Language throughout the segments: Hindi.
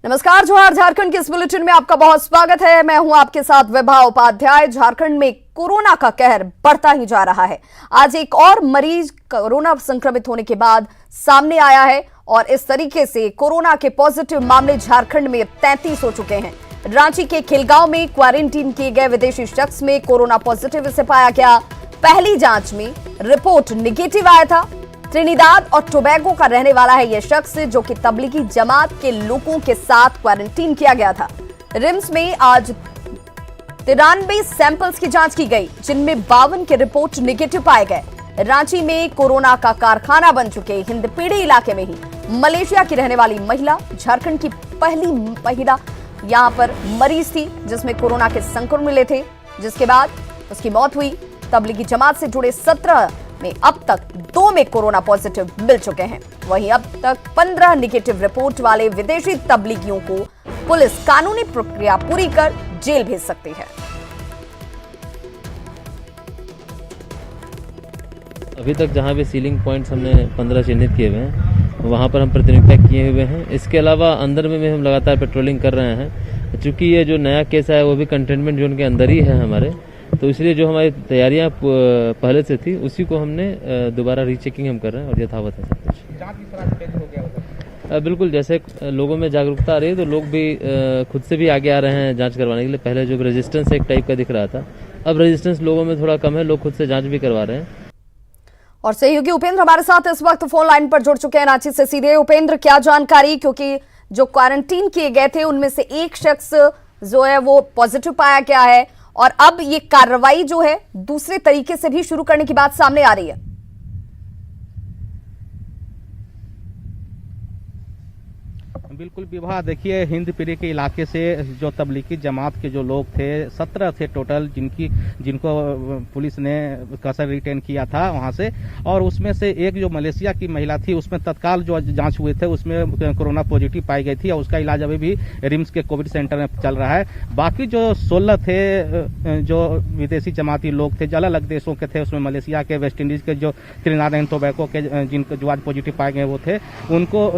नमस्कार, जोहार। झारखंड के इस बुलेटिन में आपका बहुत स्वागत है। मैं हूं आपके साथ विभा उपाध्याय। झारखंड में कोरोना का कहर बढ़ता ही जा रहा है। आज एक और मरीज कोरोना संक्रमित होने के बाद सामने आया है और इस तरीके से कोरोना के पॉजिटिव मामले झारखंड में 33 हो चुके हैं। रांची के खिलगांव में क्वारंटीन किए गए विदेशी शख्स में कोरोना पॉजिटिव इसे पाया गया। पहली जांच में रिपोर्ट निगेटिव आया था। त्रिनिदाद और टोबैगो का रहने वाला है यह शख्स, जो कि तबलीगी जमात के लोगों के साथ क्वारंटीन किया गया था। रिम्स में आज 93 सैंपल्स की जांच की गई, जिनमें 52 के रिपोर्ट निगेटिव पाए गए। रांची में कोरोना का कारखाना बन चुके हिंदपीढ़ी इलाके में ही मलेशिया की रहने वाली महिला झारखंड की पहली महिला यहां पर मरीज थी, जिसमें कोरोना के संक्रमण मिले थे, जिसके बाद उसकी मौत हुई। तबलीगी जमात से जुड़े 17 में अब तक 2 में कोरोना पॉजिटिव मिल चुके हैं। वहीं अब तक 15 निगेटिव रिपोर्ट वाले विदेशी तबलीगियों को पुलिस कानूनी प्रक्रिया पूरी कर जेल भेज सकती है। अभी तक जहां भी सीलिंग पॉइंट्स हमने 15 चिन्हित किए हुए हैं, वहां पर हम प्राथमिकता किए हुए हैं। इसके अलावा अंदर में भी हम लगातार पेट्रोलिंग कर रहे हैं। चूंकि ये जो नया केस है वो भी कंटेनमेंट जोन के अंदर ही है हमारे, तो इसलिए जो हमारी तैयारियां पहले से थी उसी को हमने दोबारा रीचेकिंग हम कर रहे हैं और यथावत है सब कुछ। जांच किस तरह से तेज हो गया? बिल्कुल, जैसे लोगों में जागरूकता आ रही है तो लोग भी खुद से भी आगे आ रहे हैं जांच करवाने के लिए। पहले जो रेजिस्टेंस एक टाइप का दिख रहा था, अब रेजिस्टेंस लोगों में थोड़ा कम है, लोग खुद से जांच भी करवा रहे हैं। और सहयोगी उपेंद्र हमारे साथ इस वक्त फोन लाइन पर जुड़ चुके हैं रांची से सीधे। उपेंद्र, क्या जानकारी, क्योंकि जो क्वारंटीन किए गए थे उनमें से एक शख्स जो है वो पॉजिटिव पाया गया है और अब ये कार्रवाई जो है दूसरे तरीके से भी शुरू करने की बात सामने आ रही है। बिल्कुल विवाह, देखिए हिंदपीढ़ी के इलाके से जो तबलीगी जमात के जो लोग थे 17 थे टोटल, जिनको पुलिस ने कसर रिटेन किया था वहां से, और उसमें से एक जो मलेशिया की महिला थी उसमें तत्काल जो जांच हुए थे उसमें कोरोना पॉजिटिव पाई गई थी और उसका इलाज अभी भी रिम्स के कोविड सेंटर में चल रहा है। बाकी जो 16 थे जो विदेशी जमाती लोग थे, जो अलग अलग देशों के थे, उसमें मलेशिया के, वेस्ट इंडीज के, जो त्रिनिदाद एंड टोबैगो के जिनको जो आज पॉजिटिव पाए गए वो थे, उनको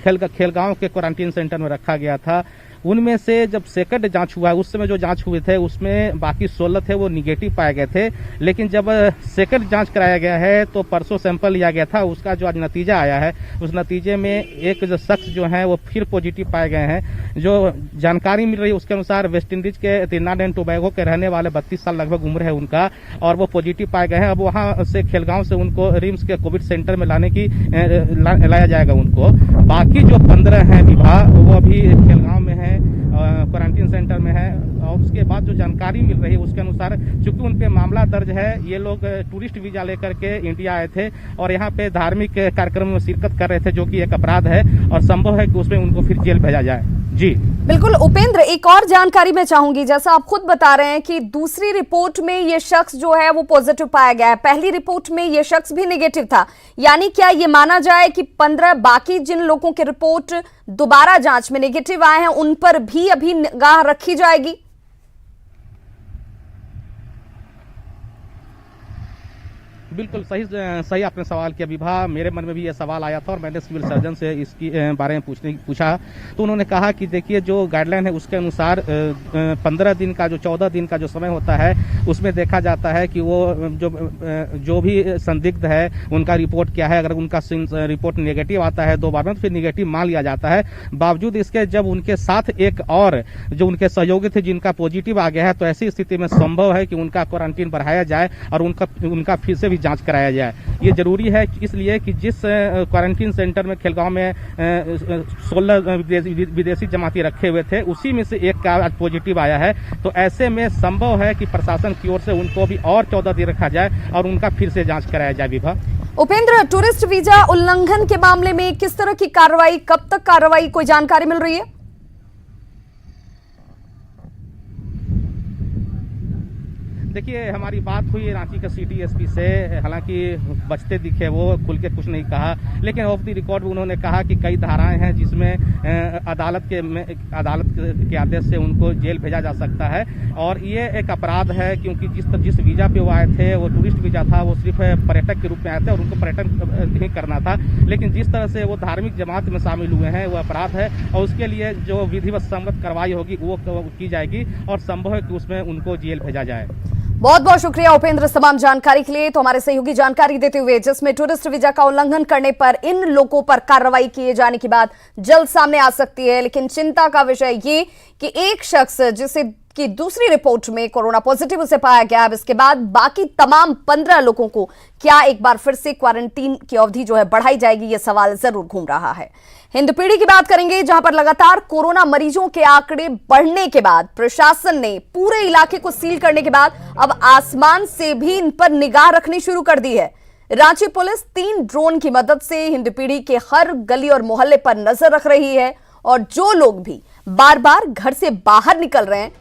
खेलगांव के क्वारंटीन सेंटर में रखा गया था। उनमें से जब सेकंड जांच हुआ, उस समय जो जांच हुए थे उसमें बाकी 16 थे वो निगेटिव पाए गए थे। लेकिन जब सेकंड जांच कराया गया है तो परसों सैंपल लिया गया था, उसका जो आज नतीजा आया है उस नतीजे में एक जो शख्स जो है वो फिर पॉजिटिव पाए गए हैं। जो जानकारी मिल रही है उसके अनुसार वेस्ट इंडीज के त्रिनिदाद एंड टोबैगो के रहने वाले 32 साल लगभग उम्र है उनका, और वो पॉजिटिव पाए गए हैं। अब वहां से खेलगांव से उनको रिम्स के कोविड सेंटर में लाया जाएगा उनको। बाकी जो 15 हैं विवाह, वो अभी खेलगांव में है, क्वारंटीन सेंटर में है। और उसके बाद जो जानकारी मिल रही है उसके अनुसार, चूंकि उन पे मामला दर्ज है, ये लोग टूरिस्ट वीजा लेकर के इंडिया आए थे और यहाँ पे धार्मिक कार्यक्रम में शिरकत कर रहे थे, जो कि एक अपराध है और संभव है कि उसमें उनको फिर जेल भेजा जाए। जी बिल्कुल उपेंद्र, एक और जानकारी मैं चाहूंगी। जैसा आप खुद बता रहे हैं कि दूसरी रिपोर्ट में ये शख्स जो है वो पॉजिटिव पाया गया है, पहली रिपोर्ट में ये शख्स भी नेगेटिव था, यानी क्या ये माना जाए कि 15 बाकी जिन लोगों के रिपोर्ट दोबारा जांच में नेगेटिव आए हैं उन पर भी अभी निगाह रखी जाएगी? बिल्कुल सही आपने सवाल किया विभा। मेरे मन में भी ये सवाल आया था और मैंने सिविल सर्जन से इसकी बारे में पूछा, तो उन्होंने कहा कि देखिए जो गाइडलाइन है उसके अनुसार 15 दिन का, जो 14 दिन का जो समय होता है उसमें देखा जाता है कि वो जो भी संदिग्ध है उनका रिपोर्ट क्या है। अगर उनका रिपोर्ट नेगेटिव आता है 2 बार में तो फिर नेगेटिव मान लिया जाता है। बावजूद इसके जब उनके साथ एक और जो उनके सहयोगी थे जिनका पॉजिटिव आ गया है, तो ऐसी स्थिति में संभव है कि उनका क्वारंटीन बढ़ाया जाए और उनका फिर से भी जांच कराया जाए। ये जरूरी है इसलिए कि जिस क्वारंटीन सेंटर में खेलगांव में 16 विदेशी जमाती रखे हुए थे उसी में से एक का आज पॉजिटिव आया है। तो ऐसे में संभव है कि प्रशासन की ओर से उनको भी और 14 दिन रखा जाए और उनका फिर से जांच कराया जाए। विभा, उपेंद्र, टूरिस्ट वीजा उल्लंघन के मामले में किस तरह की कार्रवाई, कब तक कार्रवाई, कोई जानकारी मिल रही है? देखिए, हमारी बात हुई रांची के सिटी एसपी से, हालांकि बचते दिखे, वो खुल के कुछ नहीं कहा, लेकिन ऑफ द रिकॉर्ड उन्होंने कहा कि कई धाराएं हैं जिसमें अदालत के आदेश से उनको जेल भेजा जा सकता है और ये एक अपराध है, क्योंकि जिस वीजा पे वो आए थे वो टूरिस्ट वीजा था, वो सिर्फ पर्यटक के रूप में आए थे और उनको पर्यटन नहीं करना था, लेकिन जिस तरह से वो धार्मिक जमात में शामिल हुए हैं वो अपराध है और उसके लिए जो विधिवत सम्मत कार्रवाई होगी वो की जाएगी और संभव है कि उसमें उनको जेल भेजा जाए। बहुत बहुत शुक्रिया उपेंद्र इस तमाम जानकारी के लिए। तो हमारे सहयोगी जानकारी देते हुए, जिसमें टूरिस्ट वीजा का उल्लंघन करने पर इन लोगों पर कार्रवाई किए जाने की बात जल्द सामने आ सकती है, लेकिन चिंता का विषय ये कि एक शख्स जिसे की दूसरी रिपोर्ट में कोरोना पॉजिटिव उसे पाया गया, अब इसके बाद बाकी तमाम 15 लोगों को क्या एक बार फिर से क्वारंटीन की अवधि जो है बढ़ाई जाएगी, यह सवाल जरूर घूम रहा है। हिंदपीढ़ी की बात करेंगे, जहां पर लगातार कोरोना मरीजों के आंकड़े बढ़ने के बाद प्रशासन ने पूरे इलाके को सील करने के बाद अब आसमान से भी इन पर निगाह रखनी शुरू कर दी है। रांची पुलिस 3 ड्रोन की मदद से हिंदपीढ़ी के हर गली और मोहल्ले पर नजर रख रही है और जो लोग भी बार बार घर से बाहर निकल रहे हैं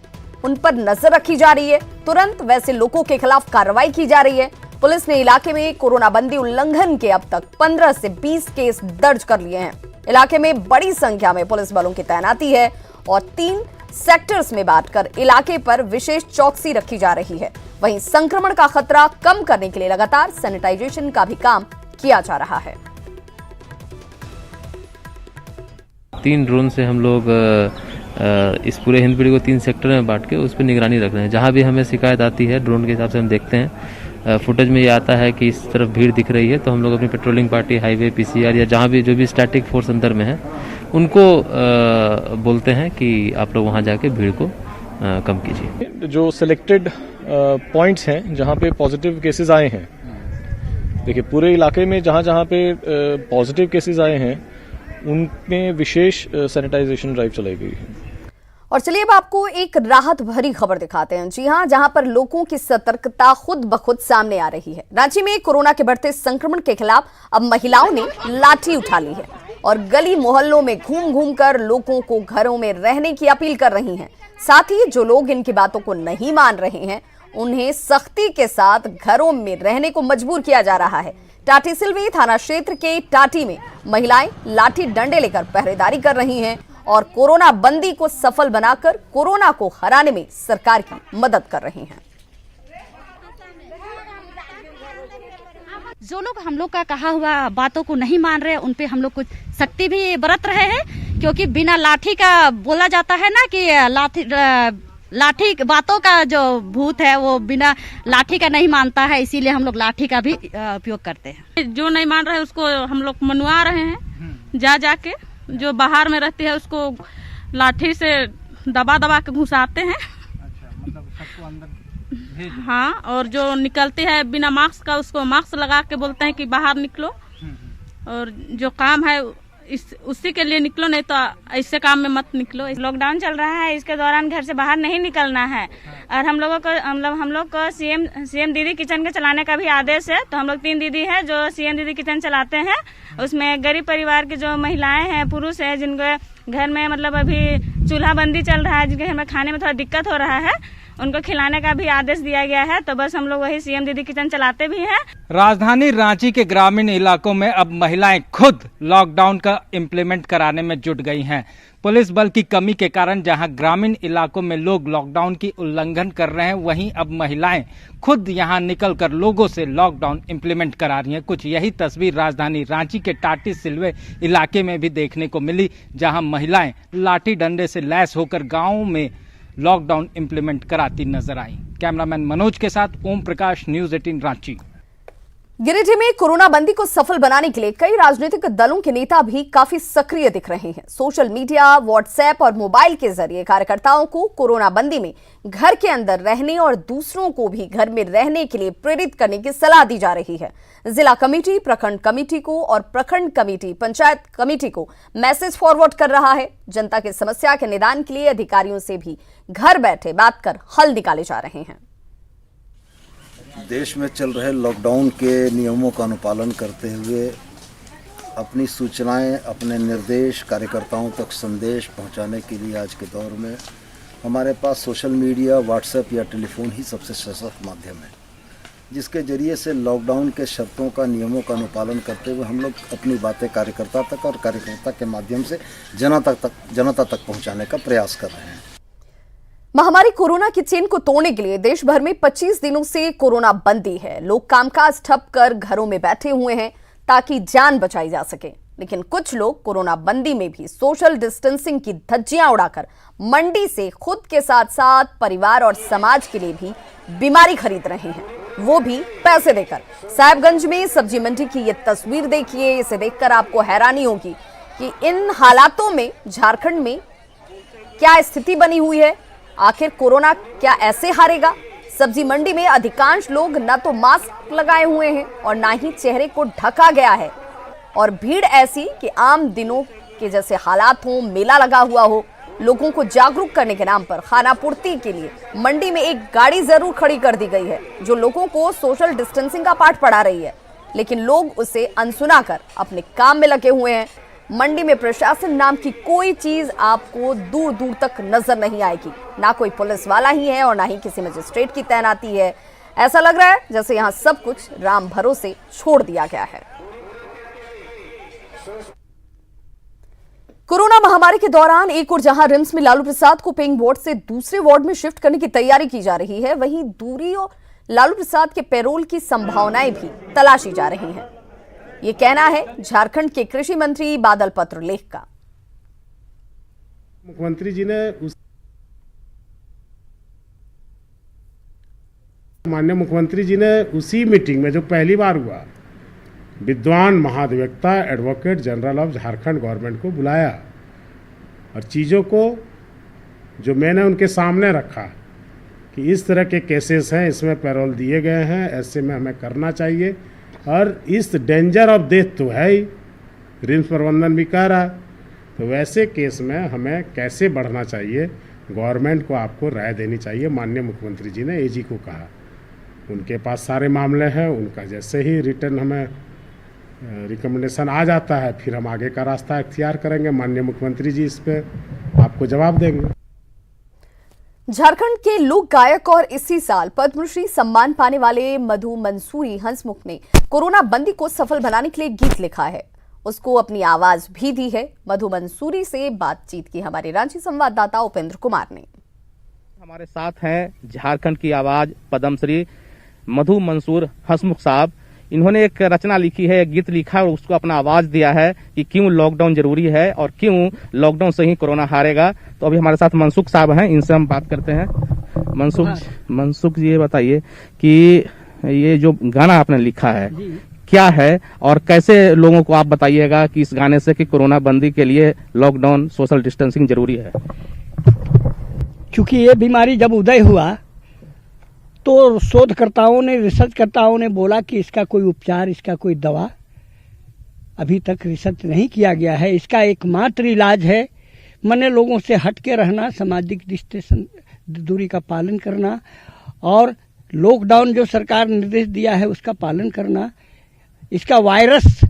उन पर नजर रखी जा रही है। तुरंत वैसे लोगों के खिलाफ कार्रवाई की जा रही है। पुलिस ने इलाके में कोरोना बंदी उल्लंघन के अब तक 15 से 20 केस दर्ज कर लिए हैं। इलाके में बड़ी संख्या में पुलिस बलों की तैनाती है और 3 सेक्टर्स में बांटकर इलाके पर विशेष चौकसी रखी जा रही है। वहीं संक्रमण का खतरा कम करने के लिए लगातार सैनिटाइजेशन का भी काम किया जा रहा है। 3 ड्रोन से हम लोग इस पूरे हिंदपीढ़ी को 3 सेक्टर में बांट के उस पर निगरानी रख रहे हैं। जहाँ भी हमें शिकायत आती है ड्रोन के हिसाब से हम देखते हैं, फुटेज में ये आता है कि इस तरफ भीड़ दिख रही है तो हम लोग अपनी पेट्रोलिंग पार्टी, हाईवे, पीसीआर या जहाँ भी जो भी स्टैटिक फोर्स अंदर में है उनको बोलते हैं कि आप लोग वहाँ जाके भीड़ को कम कीजिए। जो सिलेक्टेड पॉइंट्स हैं जहाँ पे पॉजिटिव केसेस आए हैं, देखिए पूरे इलाके में जहाँ जहाँ पे पॉजिटिव केसेस आए हैं उनमें विशेष सैनिटाइजेशन ड्राइव चलाई गई है। और चलिए अब आपको एक राहत भरी खबर दिखाते हैं। जी हां, जहां पर लोगों की सतर्कता खुद ब खुद सामने आ रही है। रांची में कोरोना के बढ़ते संक्रमण के खिलाफ अब महिलाओं ने लाठी उठा ली है और गली मोहल्लों में घूम घूम कर लोगों को घरों में रहने की अपील कर रही हैं। साथ ही जो लोग इनकी बातों को नहीं मान रहे हैं उन्हें सख्ती के साथ घरों में रहने को मजबूर किया जा रहा है। टाटी सिलवे थाना क्षेत्र के टाटी में महिलाएं लाठी डंडे लेकर पहरेदारी कर रही हैं और कोरोना बंदी को सफल बनाकर कोरोना को हराने में सरकार की मदद कर रही हैं। जो लोग हम लोग का कहा हुआ बातों को नहीं मान रहे उन पे हम लोग कुछ सख्ती भी बरत रहे हैं, क्योंकि बिना लाठी का बोला जाता है ना कि लाठी बातों का जो भूत है वो बिना लाठी का नहीं मानता है, इसीलिए हम लोग लाठी का भी उपयोग करते हैं। जो नहीं मान रहे हैं उसको हम लोग मनवा रहे हैं, जा जाके जो बाहर में रहती है उसको लाठी से दबा दबा के घुसाते हैं। अच्छा, मतलब सबको अंदर हाँ, और जो निकलती है बिना मास्क का उसको मास्क लगा के बोलते हैं कि बाहर निकलो और जो काम है उसी के लिए निकलो, नहीं तो ऐसे काम में मत निकलो। लॉकडाउन चल रहा है, इसके दौरान घर से बाहर नहीं निकलना है और हम लोग को सीएम दीदी किचन के चलाने का भी आदेश है। तो हम लोग 3 दीदी है जो सीएम दीदी किचन चलाते हैं। उसमें गरीब परिवार की जो महिलाएं हैं, पुरुष है, जिनके घर में मतलब अभी चूल्हा बंदी चल रहा है, जिनके घर में खाने में थोड़ा दिक्कत हो रहा है, उनको खिलाने का भी आदेश दिया गया है। तो बस हम लोग वही सीएम दीदी किचन चलाते भी हैं। राजधानी रांची के ग्रामीण इलाकों में अब महिलाएं खुद लॉकडाउन का इम्प्लीमेंट कराने में जुट गई हैं। पुलिस बल की कमी के कारण जहां ग्रामीण इलाकों में लोग लॉकडाउन की उल्लंघन कर रहे हैं, वहीं अब महिलाएं खुद यहां निकलकर लोगों से लॉकडाउन इम्प्लीमेंट करा रही हैं। कुछ यही तस्वीर राजधानी रांची के टाटी सिलवे इलाके में भी देखने को मिली, जहां महिलाएं लाठी डंडे से लैस होकर गाँव में लॉकडाउन इम्प्लीमेंट कराती नजर आई। कैमरामैन मनोज के साथ ओम प्रकाश, न्यूज़ 18 रांची। गिरिडीह में कोरोना बंदी को सफल बनाने के लिए कई राजनीतिक दलों के नेता भी काफी सक्रिय दिख रहे हैं। सोशल मीडिया, व्हाट्सएप और मोबाइल के जरिए कार्यकर्ताओं को कोरोना बंदी में घर के अंदर रहने और दूसरों को भी घर में रहने के लिए प्रेरित करने की सलाह दी जा रही है। जिला कमेटी प्रखंड कमेटी को और प्रखंड कमेटी पंचायत कमेटी को मैसेज फॉरवर्ड कर रहा है। जनता की समस्या के निदान के लिए अधिकारियों से भी घर बैठे बात कर हल निकाले जा रहे हैं। देश में चल रहे लॉकडाउन के नियमों का अनुपालन करते हुए अपनी सूचनाएं, अपने निर्देश कार्यकर्ताओं तक संदेश पहुंचाने के लिए आज के दौर में हमारे पास सोशल मीडिया, व्हाट्सएप या टेलीफोन ही सबसे सशक्त माध्यम है, जिसके जरिए से लॉकडाउन के शर्तों का, नियमों का अनुपालन करते हुए हम लोग अपनी बातें कार्यकर्ता तक और कार्यकर्ता के माध्यम से जनता तक पहुंचाने का प्रयास कर रहे हैं। महामारी कोरोना की चेन को तोड़ने के लिए देश भर में 25 दिनों से कोरोना बंदी है। लोग कामकाज ठप कर घरों में बैठे हुए हैं ताकि जान बचाई जा सके, लेकिन कुछ लोग कोरोना बंदी में भी सोशल डिस्टेंसिंग की धज्जियां उड़ाकर मंडी से खुद के साथ साथ परिवार और समाज के लिए भी बीमारी खरीद रहे हैं, वो भी पैसे देकर। साहिबगंज में सब्जी मंडी की ये तस्वीर देखिए। इसे देखकर आपको हैरानी होगी कि इन हालातों में झारखंड में क्या स्थिति बनी हुई है। आखिर कोरोना क्या ऐसे हारेगा? सब्जी मंडी में अधिकांश लोग न तो मास्क लगाए हुए हैं और ना ही चेहरे को ढका गया है, और भीड़ ऐसी कि आम दिनों के जैसे हालात हो, मेला लगा हुआ हो। लोगों को जागरूक करने के नाम पर खानापूर्ति के लिए मंडी में एक गाड़ी जरूर खड़ी कर दी गई है, जो लोगों को सोशल डिस्टेंसिंग का पाठ पढ़ा रही है, लेकिन लोग उसे अनसुना कर अपने काम में लगे हुए हैं। मंडी में प्रशासन नाम की कोई चीज आपको दूर दूर तक नजर नहीं आएगी। ना कोई पुलिस वाला ही है और ना ही किसी मजिस्ट्रेट की तैनाती है। ऐसा लग रहा है जैसे यहाँ सब कुछ राम भरोसे छोड़ दिया गया है। कोरोना महामारी के दौरान एक और जहां रिम्स में लालू प्रसाद को पेइंग वार्ड से दूसरे वार्ड में शिफ्ट करने की तैयारी की जा रही है, वहीं दूरी और लालू प्रसाद के पैरोल की संभावनाएं भी तलाशी जा रही हैं। ये कहना है झारखंड के कृषि मंत्री बादल पत्रलेख का। माननीय मुख्यमंत्री जी ने उसी मीटिंग में जो पहली बार हुआ, विद्वान महाधिवक्ता advocate general of Jharkhand government को बुलाया और चीज़ों को जो मैंने उनके सामने रखा कि इस तरह के केसेस हैं, इसमें पैरोल दिए गए हैं, ऐसे में हमें करना चाहिए, और इस डेंजर ऑफ डेथ तो है ही, रिम्स प्रबंधन भी कह रहा, तो वैसे केस में हमें कैसे बढ़ना चाहिए, गवर्नमेंट को आपको राय देनी चाहिए। माननीय मुख्यमंत्री जी ने एजी को कहा, उनके पास सारे मामले हैं, उनका जैसे ही रिटर्न हमें रिकमेंडेशन आ जाता है, फिर हम आगे का रास्ता इख्तियार करेंगे। माननीय मुख्यमंत्री जी इस पे आपको जवाब देंगे। झारखंड के लोक गायक और इसी साल पद्मश्री सम्मान पाने वाले मधु मंसूरी हंसमुख ने कोरोना बंदी को सफल बनाने के लिए गीत लिखा है, उसको अपनी आवाज भी दी है। मधु मंसूरी से बातचीत की हमारे रांची संवाददाता उपेंद्र कुमार ने। हमारे साथ हैं झारखंड की आवाज पद्मश्री मधु मंसूर हंसमुख साहब। इन्होंने एक रचना लिखी है, एक गीत लिखा है और उसको अपना आवाज दिया है कि क्यों लॉकडाउन जरूरी है और क्यों लॉकडाउन से ही कोरोना हारेगा। तो अभी हमारे साथ मनसुख साहब हैं, इनसे हम बात करते हैं। मनसुख जी, ये बताइए कि ये जो गाना आपने लिखा है क्या है और कैसे लोगों को आप बताइएगा कि इस गाने से कि कोरोना बंदी के लिए लॉकडाउन, सोशल डिस्टेंसिंग जरूरी है। क्योंकि ये बीमारी जब उदय हुआ तो शोधकर्ताओं ने, रिसर्चकर्ताओं ने बोला कि इसका कोई उपचार, इसका कोई दवा अभी तक रिसर्च नहीं किया गया है। इसका एकमात्र इलाज है मने लोगों से हट के रहना, सामाजिक डिस्टेंस, दूरी का पालन करना और लॉकडाउन जो सरकार ने निर्देश दिया है उसका पालन करना। इसका वायरस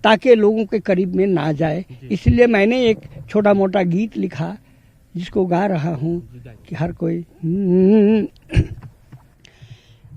ताकि लोगों के करीब में ना जाए, इसलिए मैंने एक छोटा मोटा गीत लिखा जिसको गा रहा हूँ कि हर कोई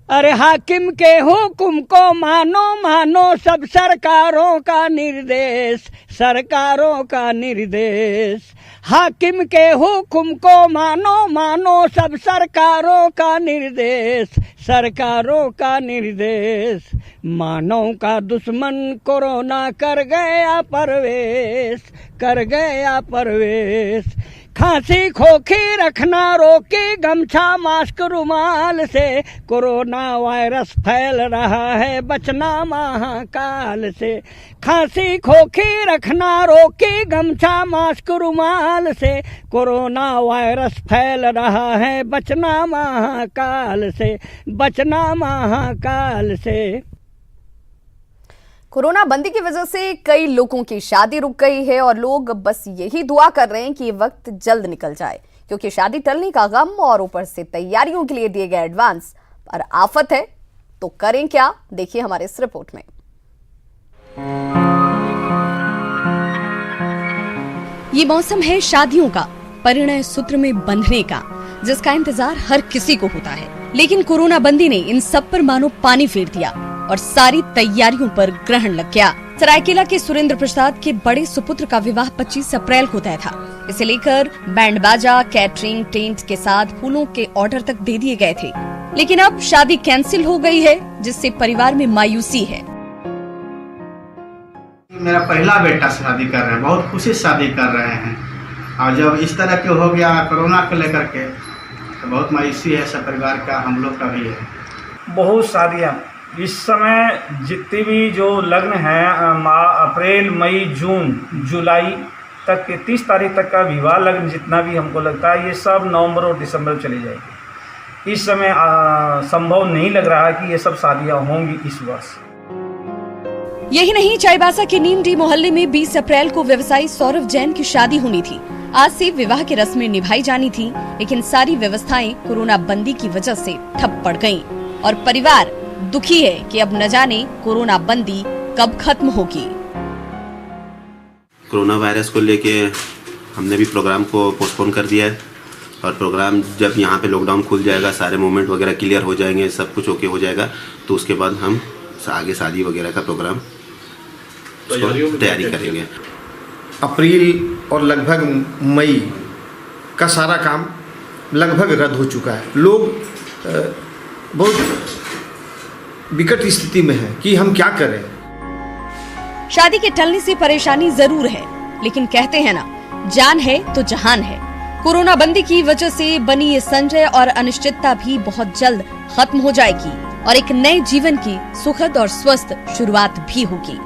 अरे हाकिम के हुक्म को मानो मानो, सब सरकारों का निर्देश, सरकारों का निर्देश। हाकिम के हुक्म को मानो मानो, सब सरकारों का निर्देश, सरकारों का निर्देश। मानव का दुश्मन कोरोना कर गया परवेश, कर गया परवेश। खांसी खोखी रखना रोकी, गमछा मास्क रुमाल से, कोरोना वायरस फैल रहा है, बचना महाकाल से। खांसी खोखी रखना रोकी, गमछा मास्क रुमाल से, कोरोना वायरस फैल रहा है, बचना महाकाल से, बचना महाकाल से। कोरोना बंदी की वजह से कई लोगों की शादी रुक गई है और लोग बस यही दुआ कर रहे हैं कि ये वक्त जल्द निकल जाए, क्योंकि शादी टलने का गम और ऊपर से तैयारियों के लिए दिए गए एडवांस पर आफत है। तो करें क्या, देखिए हमारे इस रिपोर्ट में। ये मौसम है शादियों का, परिणय सूत्र में बंधने का, जिसका इंतजार हर किसी को होता है। लेकिन कोरोना बंदी ने इन सब पर मानो पानी फेर दिया और सारी तैयारियों पर ग्रहण लग गया। सरायकेला के सुरेंद्र प्रसाद के बड़े सुपुत्र का विवाह 25 अप्रैल को तय था। इसे लेकर बैंड बाजा, कैटरिंग, टेंट के साथ फूलों के ऑर्डर तक दे दिए गए थे। लेकिन अब शादी कैंसिल हो गई है, जिससे परिवार में मायूसी है। मेरा पहला बेटा शादी कर रहे हैं, बहुत खुशी से शादी कर रहे हैं, और जब इस तरह के हो गया कोरोना को लेकर के तो बहुत मायूसी है सब परिवार का, हम लोग का भी है। बहुत शादियाँ इस समय जितनी भी जो लग्न हैं अप्रैल, मई, जून, जुलाई तक के 30 तारीख तक का विवाह लग्न जितना भी हमको लगता है ये सब नवंबर और दिसंबर में चली जाएगी। इस समय संभव नहीं लग रहा है कि ये सब शादियाँ होंगी इस वर्ष। यही नहीं, चाईबासा के नीमडी मोहल्ले में 20 अप्रैल को व्यवसायी सौरभ जैन की शादी होनी थी। आज से विवाह की रस्में निभाई जानी थी, लेकिन सारी व्यवस्थाएं कोरोना बंदी की वजह से ठप पड़ गईं और परिवार दुखी है कि अब न जाने कोरोना बंदी कब खत्म होगी। कोरोना वायरस को लेके हमने भी प्रोग्राम को पोस्टपोन कर दिया है, और प्रोग्राम जब यहाँ पे लॉकडाउन खुल जाएगा, सारे मूवमेंट वगैरह क्लियर हो जाएंगे, सब कुछ ओके हो जाएगा, तो उसके बाद हम आगे शादी वगैरह का प्रोग्राम तैयारी करेंगे। अप्रैल और लगभग मई का सारा काम लगभग रद्द हो चुका है। लोग बहुत विकट स्थिति में है कि हम क्या करें। शादी के टलने से परेशानी जरूर है, लेकिन कहते हैं ना, जान है तो जहान है। कोरोना बंदी की वजह से बनी ये संजय और अनिश्चितता भी बहुत जल्द खत्म हो जाएगी और एक नए जीवन की सुखद और स्वस्थ शुरुआत भी होगी।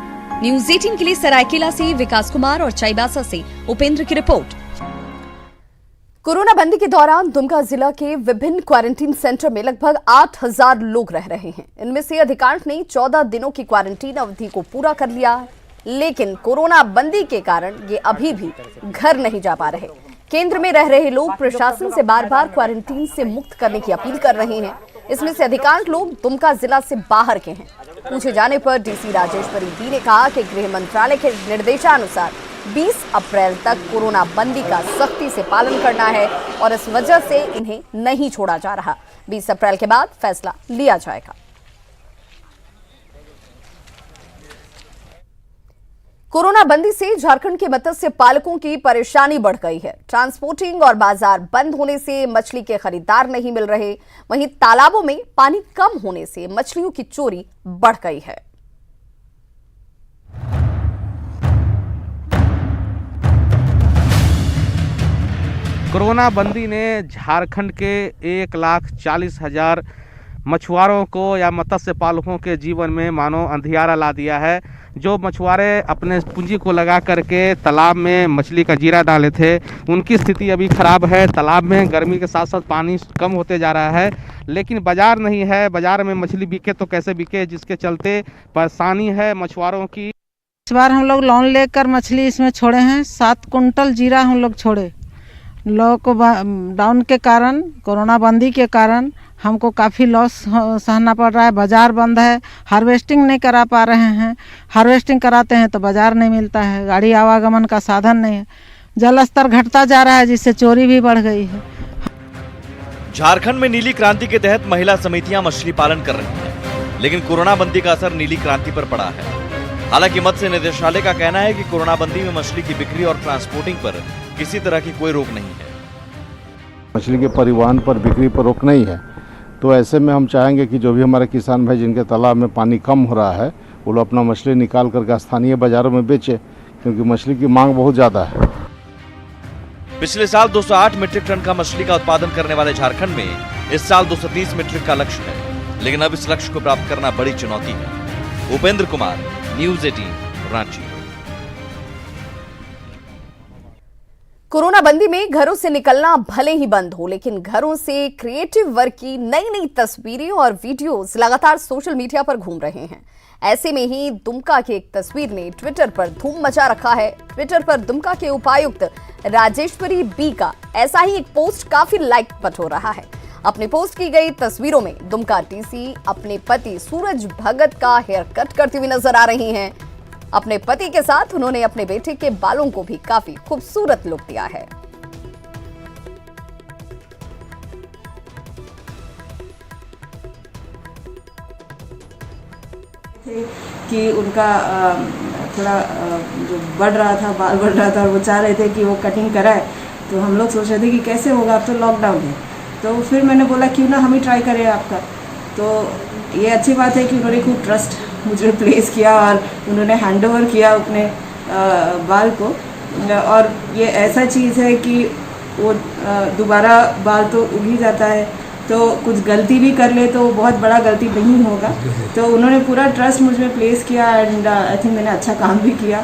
न्यूज़ 18 के लिए सरायकेला से विकास कुमार और चाईबासा से उपेंद्र की रिपोर्ट। कोरोना बंदी के दौरान दुमका जिला के विभिन्न क्वारंटीन सेंटर में लगभग 8000 लोग रह रहे हैं। इनमें से अधिकांश ने 14 दिनों की क्वारंटीन अवधि को पूरा कर लिया है, लेकिन कोरोना बंदी के कारण ये अभी भी घर नहीं जा पा रहे। केंद्र में रह रहे लोग प्रशासन से बार बार क्वारंटीन से मुक्त करने की अपील कर रहे हैं। इसमें से अधिकांश लोग दुमका जिला से बाहर के हैं। पूछे जाने पर डीसी राजेश्वरी बी ने कहा कि गृह मंत्रालय के निर्देशानुसार 20 अप्रैल तक कोरोना बंदी का सख्ती से पालन करना है और इस वजह से इन्हें नहीं छोड़ा जा रहा। 20 अप्रैल के बाद फैसला लिया जाएगा। कोरोना बंदी से झारखंड के मत्स्य पालकों की परेशानी बढ़ गई है। ट्रांसपोर्टिंग और बाजार बंद होने से मछली के खरीदार नहीं मिल रहे। वहीं तालाबों में पानी कम होने से मछलियों की चोरी बढ़ गई है। कोरोना बंदी ने झारखंड के 1,40,000 मछुआरों को या मत्स्य पालकों के जीवन में मानो अंधियारा ला दिया है। जो मछुआरे अपने पूंजी को लगा करके तालाब में मछली का जीरा डाले थे, उनकी स्थिति अभी खराब है। तालाब में गर्मी के साथ साथ पानी कम होते जा रहा है, लेकिन बाजार नहीं है। बाजार में मछली बिके तो कैसे बिके, जिसके चलते परेशानी है मछुआरों की। इस बार हम लोग लोन लेकर मछली इसमें छोड़े हैं। 7 कुंटल जीरा हम लोग छोड़े। लोगों को डाउन के कारण, कोरोना बंदी के कारण हमको काफ़ी लॉस सहना पड़ रहा है। बाज़ार बंद है, हार्वेस्टिंग नहीं करा पा रहे हैं। हार्वेस्टिंग कराते हैं तो बाज़ार नहीं मिलता है, गाड़ी आवागमन का साधन नहीं है। जल स्तर घटता जा रहा है, जिससे चोरी भी बढ़ गई है। झारखंड में नीली क्रांति के तहत महिला समितियां मछली पालन कर रही हैं, लेकिन कोरोना बंदी का असर नीली क्रांति पर पड़ा है। हालांकि मत्स्य निदेशालय का कहना है कि कोरोना बंदी में मछली की बिक्री और ट्रांसपोर्टिंग पर किसी तरह की कोई रोक नहीं है। मछली के परिवहन पर, बिक्री पर रोक नहीं है। तो ऐसे में हम चाहेंगे कि जो भी हमारे किसान भाई जिनके तालाब में पानी कम हो रहा है, वो लोग अपना मछली निकाल करके स्थानीय बाजारों में बेचे, क्योंकि मछली की मांग बहुत ज़्यादा है। पिछले साल 208 मीट्रिक टन का मछली का उत्पादन करने वाले झारखंड में इस साल 230 मीट्रिक का लक्ष्य है, लेकिन अब इस लक्ष्य को प्राप्त करना बड़ी चुनौती है। उपेंद्र कुमार, न्यूज़ 18, रांची। कोरोना बंदी में घरों से निकलना भले ही बंद हो, लेकिन घरों से क्रिएटिव वर्क की नई नई तस्वीरें और वीडियोस लगातार सोशल मीडिया पर घूम रहे हैं। ऐसे में ही दुमका की एक तस्वीर ने ट्विटर पर धूम मचा रखा है। ट्विटर पर दुमका के उपायुक्त राजेश्वरी बी का ऐसा ही एक पोस्ट काफी लाइक बटोर हो रहा है। अपने पोस्ट की गई तस्वीरों में दुमका डीसी अपने पति सूरज भगत का हेयर कट करती हुई नजर आ रही हैं। अपने पति के साथ उन्होंने अपने बेटे के बालों को भी काफी खूबसूरत लुक दिया है। कि उनका थोड़ा जो बढ़ रहा था, बाल बढ़ रहा था और वो चाह रहे थे कि वो कटिंग कराए। तो हम लोग सोच रहे थे कि कैसे होगा, अब तो लॉकडाउन है। तो फिर मैंने बोला क्यों ना हम ही ट्राई करें आपका। तो ये अच्छी बात है कि उन्होंने खूब ट्रस्ट मुझ पर प्लेस किया और उन्होंने हैंड ओवर किया अपने बाल को। और ये ऐसा चीज़ है कि वो दोबारा बाल तो उग ही जाता है, तो कुछ गलती भी कर ले तो बहुत बड़ा गलती नहीं होगा। तो उन्होंने पूरा ट्रस्ट मुझ में प्लेस किया एंड आई थिंक मैंने अच्छा काम भी किया।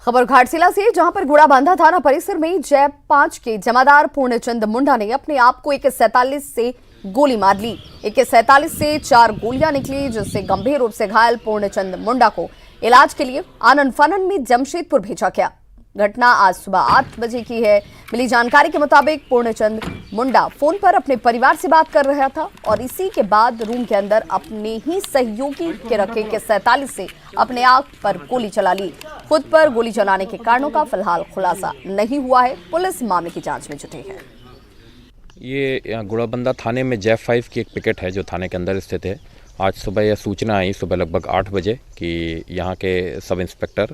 खबर घाटशिला से, जहां पर घोड़ाबांधा थाना परिसर में जैप 5 के जमादार पूर्णचंद मुंडा ने अपने आप को AK-47 से गोली मार ली। AK-47 से 4 गोलियां निकली, जिससे गंभीर रूप से घायल पूर्णचंद मुंडा को इलाज के लिए आनंद फानन में जमशेदपुर भेजा गया। घटना आज सुबह 8 बजे की है। मिली जानकारी के मुताबिक पूर्णचंद मुंडा फोन पर अपने परिवार से बात कर रहा था और इसी के बाद रूम के अंदर अपने ही सहयोगी के रखे AK-47 से अपने आप पर गोली चला ली। खुद पर गोली चलाने के कारणों का फिलहाल खुलासा नहीं हुआ है। पुलिस मामले की जांच में जुटी है। ये घोड़ाबंधा थाने में जैप 5 की एक पिकेट है जो थाने के अंदर स्थित है। आज सुबह यह सूचना आई सुबह लगभग 8 बजे कि यहाँ के सब इंस्पेक्टर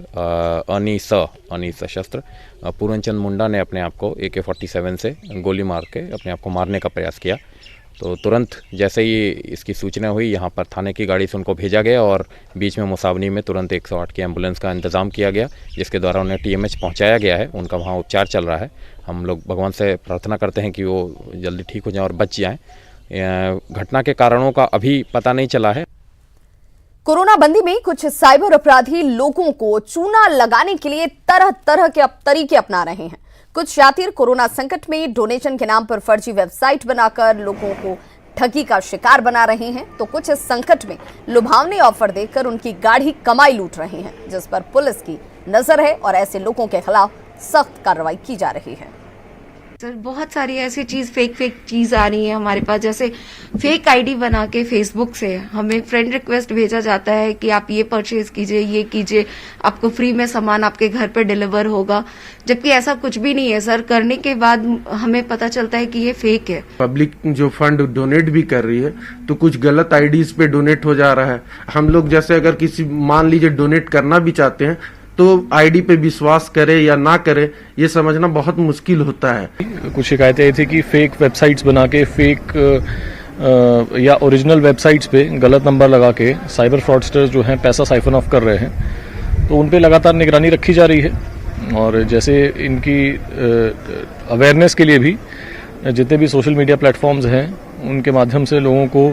अनी सशस्त्र पूर्णचंद मुंडा ने अपने आप को AK-47 से गोली मार के अपने आप को मारने का प्रयास किया। तो तुरंत जैसे ही इसकी सूचना हुई, यहाँ पर थाने की गाड़ी से उनको भेजा गया और बीच में मुसावनी में तुरंत 108 की एम्बुलेंस का इंतज़ाम किया गया, जिसके द्वारा उन्हें TMH पहुँचाया गया है। उनका वहाँ उपचार चल रहा है। हम लोग भगवान से प्रार्थना करते हैं कि वो जल्दी ठीक हो जाएँ और बच जाएँ। घटना के कारणों का अभी पता नहीं चला है। कोरोना बंदी में कुछ साइबर अपराधी लोगों को चूना लगाने के लिए तरह तरह के तरीके अपना रहे हैं। कुछ शातिर कोरोना संकट में डोनेशन के नाम पर फर्जी वेबसाइट बनाकर लोगों को ठगी का शिकार बना रहे हैं, तो कुछ इस संकट में लुभावने ऑफर देकर उनकी गाढ़ी कमाई लूट रहे हैं, जिस पर पुलिस की नजर है और ऐसे लोगों के खिलाफ सख्त कार्रवाई की जा रही है। सर बहुत सारी ऐसी फेक चीज आ रही है हमारे पास, जैसे फेक आईडी बना के फेसबुक से हमें फ्रेंड रिक्वेस्ट भेजा जाता है कि आप ये परचेज कीजिए, ये कीजिए, आपको फ्री में सामान आपके घर पर डिलीवर होगा, जबकि ऐसा कुछ भी नहीं है सर। करने के बाद हमें पता चलता है कि ये फेक है। पब्लिक जो फंड डोनेट भी कर रही है तो कुछ गलत आईडीज पे डोनेट हो जा रहा है। हम लोग जैसे अगर किसी मान लीजिए डोनेट करना भी चाहते हैं तो आईडी पे विश्वास करे या ना करे ये समझना बहुत मुश्किल होता है। कुछ शिकायतें ये थी कि फेक वेबसाइट्स बना के फेक या ओरिजिनल वेबसाइट्स पे गलत नंबर लगा के साइबर फ्रॉडस्टर्स जो हैं पैसा साइफन ऑफ कर रहे हैं, तो उन पे लगातार निगरानी रखी जा रही है। और जैसे इनकी अवेयरनेस के लिए भी जितने भी सोशल मीडिया प्लेटफॉर्म्स हैं उनके माध्यम से लोगों को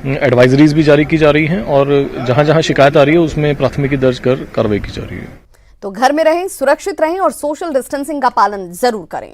एडवाइजरीज भी जारी की जा रही हैं और जहां जहां शिकायत आ रही है उसमें प्राथमिकी दर्ज कर कार्रवाई की जा रही है। तो घर में रहें, सुरक्षित रहें और सोशल डिस्टेंसिंग का पालन जरूर करें।